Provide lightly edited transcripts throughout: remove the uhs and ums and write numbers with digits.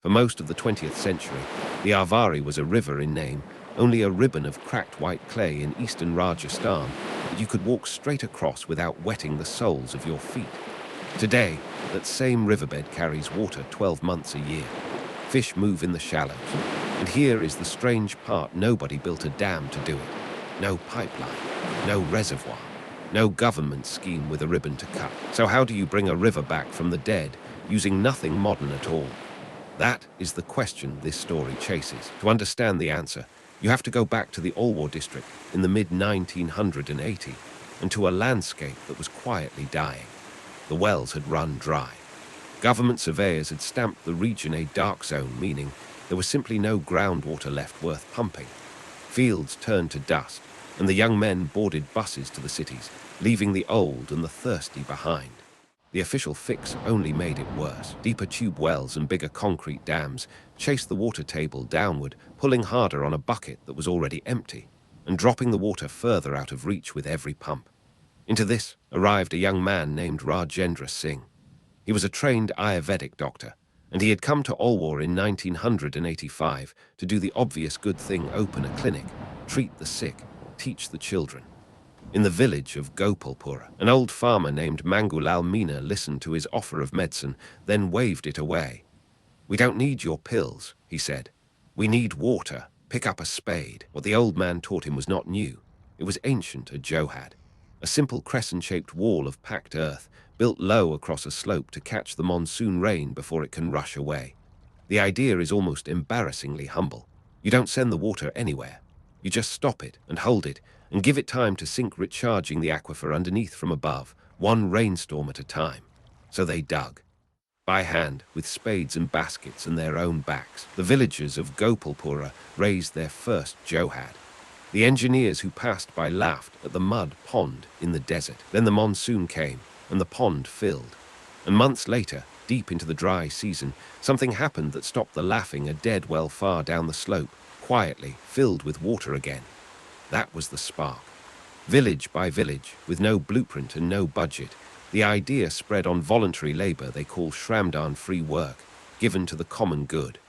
For most of the 20th century, the Arvari was a river in name, only a ribbon of cracked white clay in eastern Rajasthan that you could walk straight across without wetting the soles of your feet. Today, that same riverbed carries water 12 months a year. Fish move in the shallows. And here is the strange part: nobody built a dam to do it. No pipeline, no reservoir, no government scheme with a ribbon to cut. So how do you bring a river back from the dead using nothing modern at all? That is the question this story chases. To understand the answer, you have to go back to the Alwar district in the mid-1980 and to a landscape that was quietly dying. The wells had run dry. Government surveyors had stamped the region a dark zone, meaning there was simply no groundwater left worth pumping. Fields turned to dust, and the young men boarded buses to the cities, leaving the old and the thirsty behind. The official fix only made it worse. Deeper tube wells and bigger concrete dams chased the water table downward, pulling harder on a bucket that was already empty, and dropping the water further out of reach with every pump. Into this arrived a young man named Rajendra Singh. He was a trained Ayurvedic doctor, and he had come to Alwar in 1985 to do the obvious good thing: open a clinic, treat the sick, teach the children. In the village of Gopalpura, an old farmer named Mangulal Meena listened to his offer of medicine, then waved it away. "We don't need your pills," he said. "We need water. Pick up a spade." What the old man taught him was not new. It was ancient, a johad, a simple crescent-shaped wall of packed earth, built low across a slope to catch the monsoon rain before it can rush away. The idea is almost embarrassingly humble. You don't send the water anywhere. You just stop it and hold it and give it time to sink, recharging the aquifer underneath from above, one rainstorm at a time. So they dug. By hand, with spades and baskets and their own backs, the villagers of Gopalpura raised their first johad. The engineers who passed by laughed at the mud pond in the desert. Then the monsoon came, and the pond filled. And months later, deep into the dry season, something happened that stopped the laughing. A dead well far down the slope, quietly filled with water again. That was the spark. Village by village, with no blueprint and no budget, the idea spread on voluntary labor they call Shramdan, free work, given to the common good.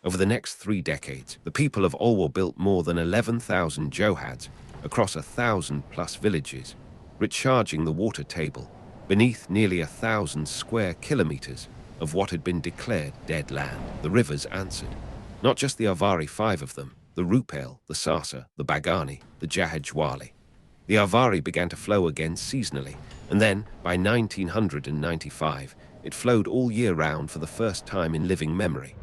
Over the next 3 decades, the people of Alwar built more than 11,000 johads across 1,000+ villages, recharging the water table beneath nearly 1,000 square kilometers of what had been declared dead land. The rivers answered. Not just the Arvari, 5 of them: the Rupel, the Sarsa, the Bagani, the Jahajwali. The Arvari began to flow again seasonally, and then, by 1995, it flowed all year round for the first time in living memory.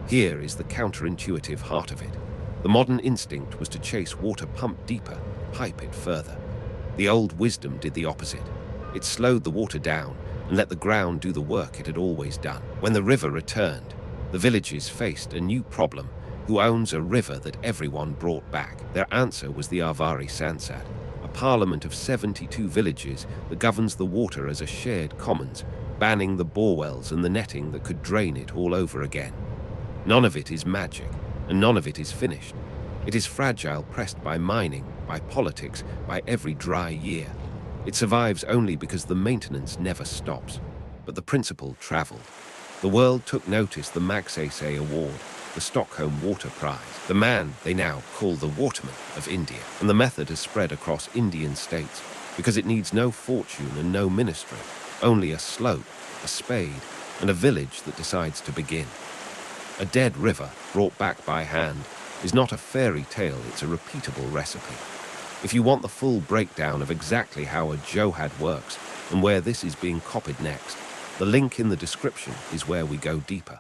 Here is the counterintuitive heart of it. The modern instinct was to chase water pumped deeper, pipe it further. The old wisdom did the opposite. It slowed the water down and let the ground do the work it had always done. When the river returned, the villages faced a new problem: who owns a river that everyone brought back? Their answer was the Arvari Sansad, a parliament of 72 villages that governs the water as a shared commons, banning the borewells and the netting that could drain it all over again. None of it is magic, and none of it is finished. It is fragile, pressed by mining, by politics, by every dry year. It survives only because the maintenance never stops. But the principle traveled. The world took notice: the Magsaysay Award, the Stockholm Water Prize, the man they now call the Waterman of India. And the method has spread across Indian states because it needs no fortune and no ministry, only a slope, a spade, and a village that decides to begin. A dead river, brought back by hand, is not a fairy tale, it's a repeatable recipe. If you want the full breakdown of exactly how a johad works and where this is being copied next, the link in the description is where we go deeper.